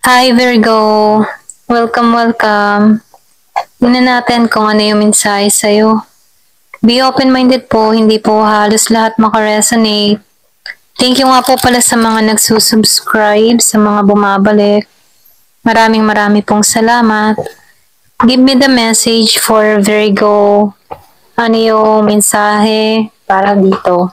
Hi Virgo! Welcome, welcome. Tingnan natin kung ano yung mensahe sa'yo. Be open-minded po, hindi po halos lahat makaresonate. Thank you nga po pala sa mga nagsusubscribe, sa mga bumabalik. Maraming pong salamat. Give me the message for Virgo. Ano yung mensahe para dito?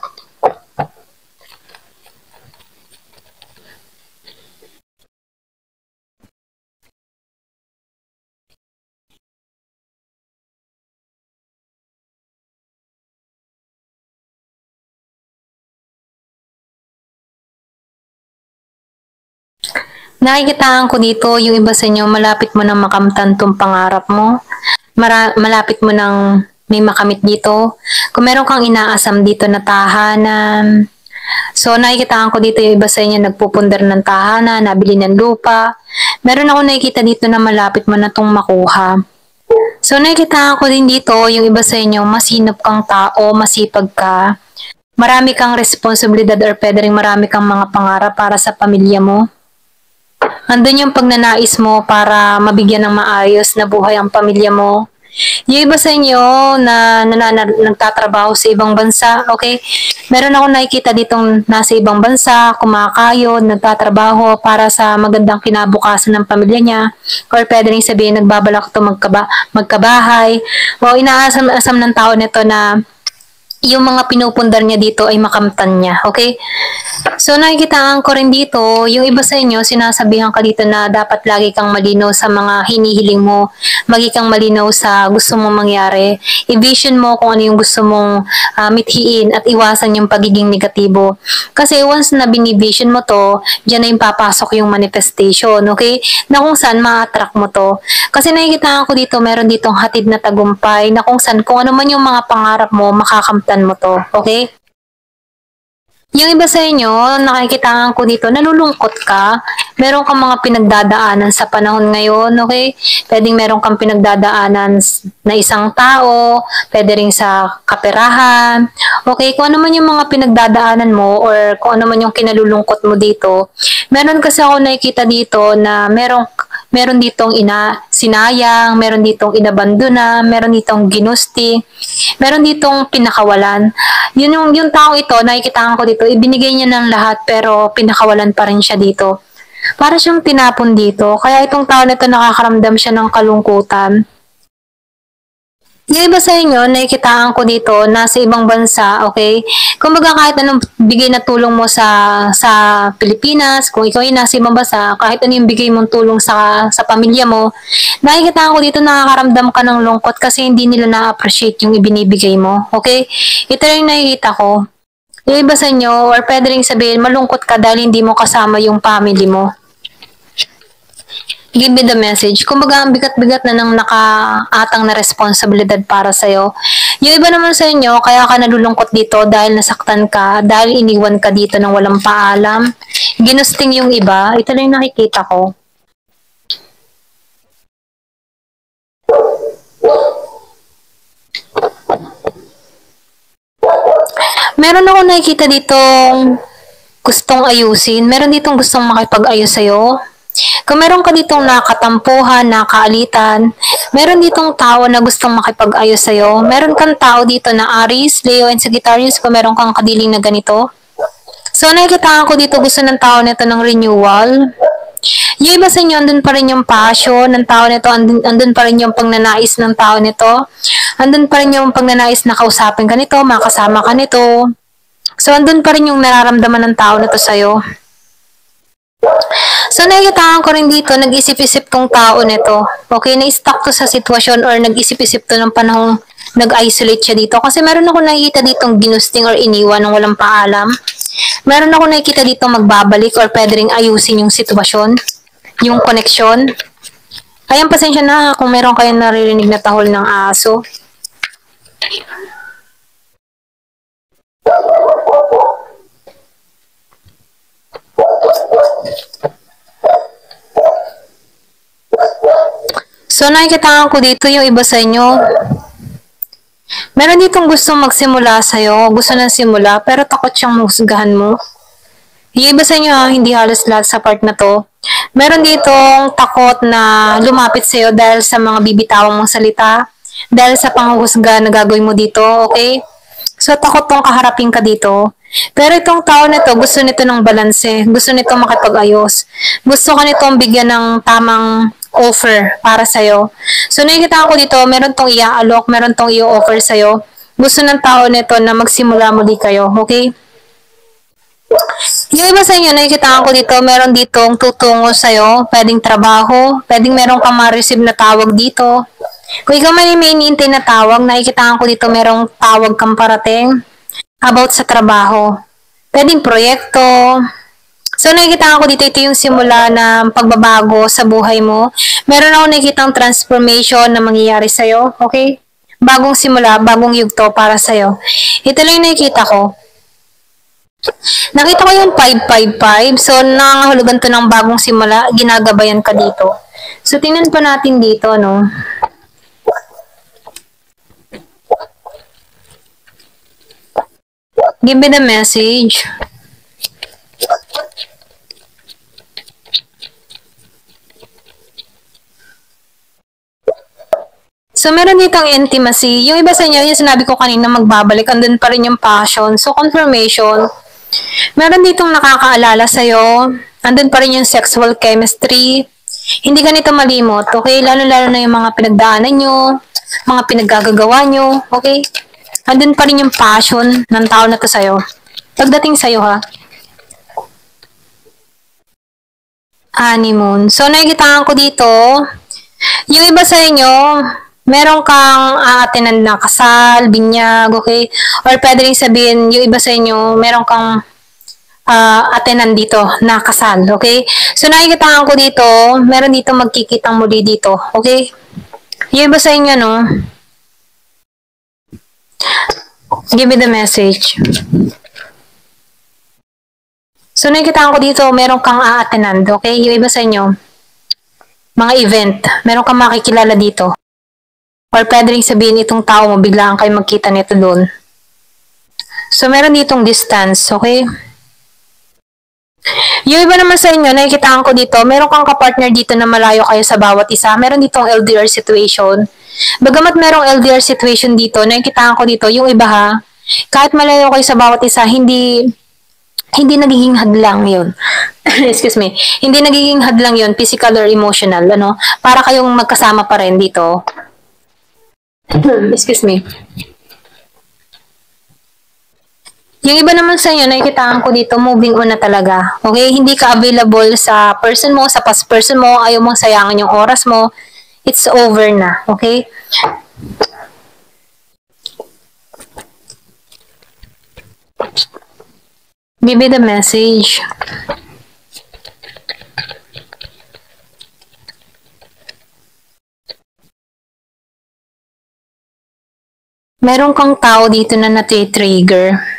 Nakikitaan ko dito yung iba sa inyo, malapit mo nang makamtan tong pangarap mo. Malapit mo nang may makamit dito. Kung meron kang inaasam dito na tahanan, so nakikitaan ko dito yung iba sa inyo nagpupundar ng tahanan, nabili ng lupa. Meron ako nakikita dito na malapit mo na tong makuha. So nakikitaan ko din dito yung iba sa inyo, masinop kang tao, masipag ka. Marami kang responsibilidad or pwede rin marami kang mga pangarap para sa pamilya mo. Andun yung pagnanais mo para mabigyan ng maayos na buhay ang pamilya mo. Yung iba sa inyo na nagtatrabaho sa ibang bansa, okay? Meron ako nakikita ditong nasa ibang bansa, kumakayod, nagtatrabaho para sa magandang kinabukasan ng pamilya niya. Or pwede rin sabihin, nagbabalak ito magkabahay. O inaasam-asam ng tao nito na yung mga pinupundar niya dito ay makamtan niya, okay? So nakikitaan ko rin dito, yung iba sa inyo, sinasabihan ka dito na dapat lagi kang malinaw sa mga hinihiling mo, lagi kang malinaw sa gusto mong mangyari, i-vision mo kung ano yung gusto mong mithiin at iwasan yung pagiging negatibo. Kasi once na binivision mo to, dyan na yung papasok yung manifestation, okay? Na kung saan ma-attract mo to. Kasi nakikitaan ko dito, meron ditong hatid na tagumpay, na kung saan, kung ano man yung mga pangarap mo, makakamtan mo to, okay? Yung iba sa inyo, nakikitaan ko dito, nalulungkot ka. Meron kang mga pinagdadaanan sa panahon ngayon, okay? Pwedeng meron kang pinagdadaanan na isang tao, pwede rin sa kaperahan. Okay, kung ano man yung mga pinagdadaanan mo or kung ano man yung kinalulungkot mo dito. Meron kasi ako nakikita dito na meron ditong sinayang, meron ditong inabandona, meron ditong ginusti, meron ditong pinakawalan. Yung taong ito, nakikita ko dito, ibinigay niya ng lahat pero pinakawalan pa rin siya dito. Para siyang tinapon dito. Kaya itong tao na ito nakakaramdam siya ng kalungkutan. Yung iba sa inyo, nakikitaan ko dito, nasa ibang bansa, okay? Kumbaga kahit anong bigay na tulong mo sa Pilipinas, kung ikaw ay nasa ibang bansa, kahit ano yung bigay mong tulong sa pamilya mo, nakikitaan ko dito nakakaramdam ka ng lungkot kasi hindi nila na-appreciate yung ibinibigay mo, okay? Ito rin nakikita ko. Yung iba sa inyo, or pwede rin sabihin, malungkot ka dahil hindi mo kasama yung family mo. Give me the message. Kumbaga, ang bigat-bigat na ng nakaatang na responsibilidad para sa'yo. Yung iba naman sa inyo, kaya ka nalulungkot dito dahil nasaktan ka, dahil iniwan ka dito ng walang paalam. Ginusting yung iba. Ito lang yung nakikita ko. Meron ako nakikita ditong gustong ayusin. Meron ditong gustong makipag-ayos sa'yo. Kung meron ka ditong nakatampuhan, nakaalitan, meron ditong tao na gustong makipag-ayos sa'yo. Meron kang tao dito na Aries, Leo, and Sagittarius kung meron kang kadiling na ganito. So, nakikita ko dito gusto ng tao nito ng renewal. Yung iba sa inyo, andun pa rin yung passion ng tao nito, andun pa rin yung pagnanais ng tao nito, andun pa rin yung pagnanais na kausapin ka nito, makasama ka nito. So, andun pa rin yung nararamdaman ng tao nito sa'yo. So, nakikitaan ko rin dito, nag-isip-isip tong tao nito. Okay, na-stuck to sa sitwasyon or nag-isip-isip to ng panahong nag-isolate siya dito. Kasi meron ako nakikita ditong ginusting or iniwan ng walang paalam. Meron ako nakikita dito magbabalik or pwede rin ayusin yung sitwasyon, yung connection. Ayan, pasensya na kung meron kayong naririnig na tahol ng aso. So, nakikita ko dito yung iba sa inyo. Meron ditong gustong magsimula sa'yo, gusto nang simula, pero takot siyang mahusgahan mo. Yung iba sa inyo, hindi halos lahat sa part na to. Meron ditong takot na lumapit sa'yo dahil sa mga bibitawang mong salita, dahil sa panghuhusga na gagawin mo dito, okay? So, takot tong kaharapin ka dito. Pero itong tao na to, gusto nito ng balanse. Gusto nito makipag-ayos. Gusto ka nitong bigyan ng tamang offer para sa'yo. So, nakikita ko dito, meron tong i-alok, meron tong i-offer sa'yo. Gusto ng tao nito na magsimula muli kayo, okay? Yung iba sa inyo, nakikita ko dito, meron ditong tutungo sa'yo, pwedeng trabaho, pwedeng meron kang ma-receive na tawag dito. Kung ikaw man may iniintay na tawag, nakikita ko dito merong tawag kang parating about sa trabaho. Pwedeng proyekto. So, nakikita ko dito, ito yung simula ng pagbabago sa buhay mo. Meron ako nakikitang transformation na mangyayari sa'yo, okay? Bagong simula, bagong yugto para sa'yo. Ito lang yung nakikita ko. Nakita ko yung 555. So, nangangahulugan to ng bagong simula. Ginagabayan ka dito. So, tingnan pa natin dito, no? Give me the message. So, meron ditong intimacy. Yung iba sa inyo, yung sinabi ko kanina, magbabalik. Andun pa rin yung passion. So, confirmation. Meron ditong nakakaalala sa'yo. Andun pa rin yung sexual chemistry. Hindi ka nito malimot, okay? Lalo-lalo na yung mga pinagdaanan nyo, mga pinaggagawa nyo, okay? Andun pa rin yung passion ng tao na to sa'yo. Pagdating sa'yo, ha? Honeymoon. So, nakikita ko dito, yung iba sa inyo, meron kang aatinan na kasal, binyag, okay? Or pwede rin sabihin, yung iba sa inyo, meron kang atinan dito na kasal, okay? So, nakikita ko dito, meron dito magkikitang muli dito, okay? Yung iba sa inyo, no? Give me the message. So, nakikita ko dito, meron kang aatinan, okay? Yung iba sa inyo, mga event, meron kang makikilala dito. Or pwede rin sabihin itong tao mo, biglaan kayo magkita nito doon. So, meron ditong distance, okay? Yung iba naman sa inyo, nakikita ko dito, meron kang kapartner dito na malayo kayo sa bawat isa. Meron ditong LDR situation. Bagamat merong LDR situation dito, nakikita ko dito, yung iba ha, kahit malayo kayo sa bawat isa, hindi nagiging hadlang yun. Excuse me. Hindi nagiging hadlang yun, physical or emotional, ano? Para kayong magkasama pa rin dito. Excuse me. Yung iba naman sa inyo, nakikitaan ko dito, moving on na talaga. Okay? Hindi ka available sa person mo, sa past person mo, ayaw mong sayangin yung oras mo. It's over na. Okay? Give me the message. Meron kang tao dito na nati-trigger.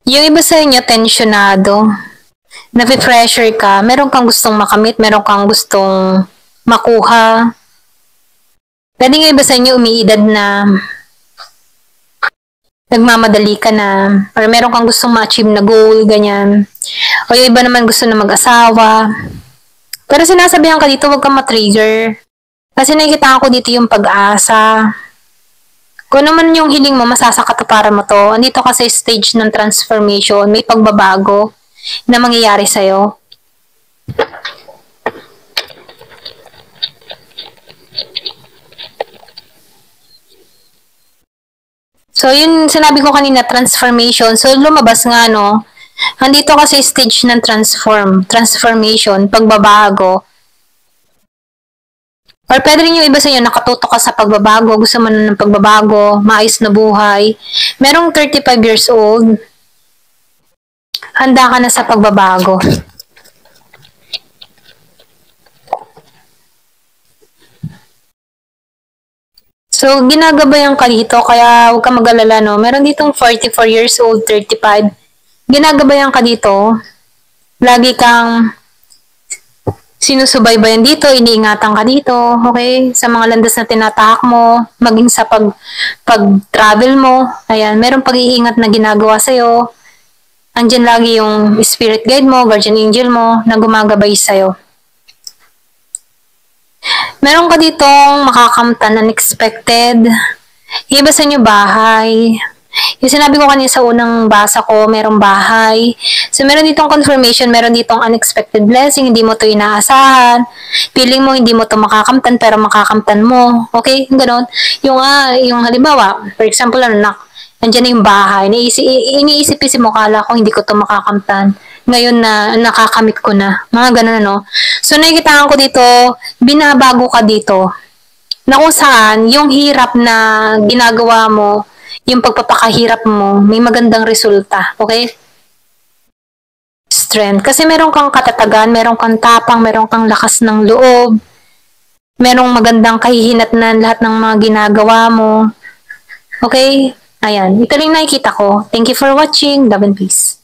Yung iba sa inyo, tensionado. Napi-pressure ka. Meron kang gustong makamit, meron kang gustong makuha. Pwede nga iba sa inyo umiidad na nagmamadali ka na, or meron kang gustong ma-achieve na goal, ganyan. O yung iba naman gusto na mag-asawa. Pero sinasabihan ka dito, huwag kang ma-trigger. Kasi nakikita ko dito yung pag-asa. Kung naman yung hiling mo, masasakatuparan mo to. Andito ka sa stage ng transformation, may pagbabago na mangyayari sa'yo. So, yun sinabi ko kanina, transformation. So, lumabas nga, no? Andito ka sa stage ng transformation, pagbabago. Or pwede rin yung iba sa inyo, nakatutok ka sa pagbabago, gusto mo na ng pagbabago, maayos na buhay. Merong 35 years old, handa ka na sa pagbabago. So, ginagabayan ka dito, kaya huwag ka mag-alala, no? Meron ditong 44 years old, 35. Ginagabayan ka dito. Lagi kang sinusubaybayan dito, iniingatan ka dito, okay? Sa mga landas na tinatahak mo, maging sa pag-travel mo, ayan, merong pag-iingat na ginagawa sa'yo. andyan lagi yung spirit guide mo, guardian angel mo na gumagabay sa'yo. Meron ka ditong makakamtan unexpected. Iba sa inyo bahay. Yung sinabi ko kanina sa unang basa ko, merong bahay. So, meron ditong confirmation, meron ditong unexpected blessing, hindi mo to inaasahan. Feeling mo hindi mo to makakamtan, pero makakamtan mo. Okay? Ganon. Yung halimbawa, for example, nandiyan na yung bahay. Iniisip-isip mo, kala ko hindi ko to makakamtan. Ngayon na nakakamit ko na. Mga ganon, no? So, nakikita ko dito, binabago ka dito na kung saan yung hirap na ginagawa mo, yung pagpapakahirap mo, may magandang resulta. Okay? Strength. Kasi meron kang katatagan, meron kang tapang, meron kang lakas ng loob, merong magandang kahihinatnan lahat ng mga ginagawa mo. Okay? Ayan. Ito lang nakikita ko. Thank you for watching. Love and peace.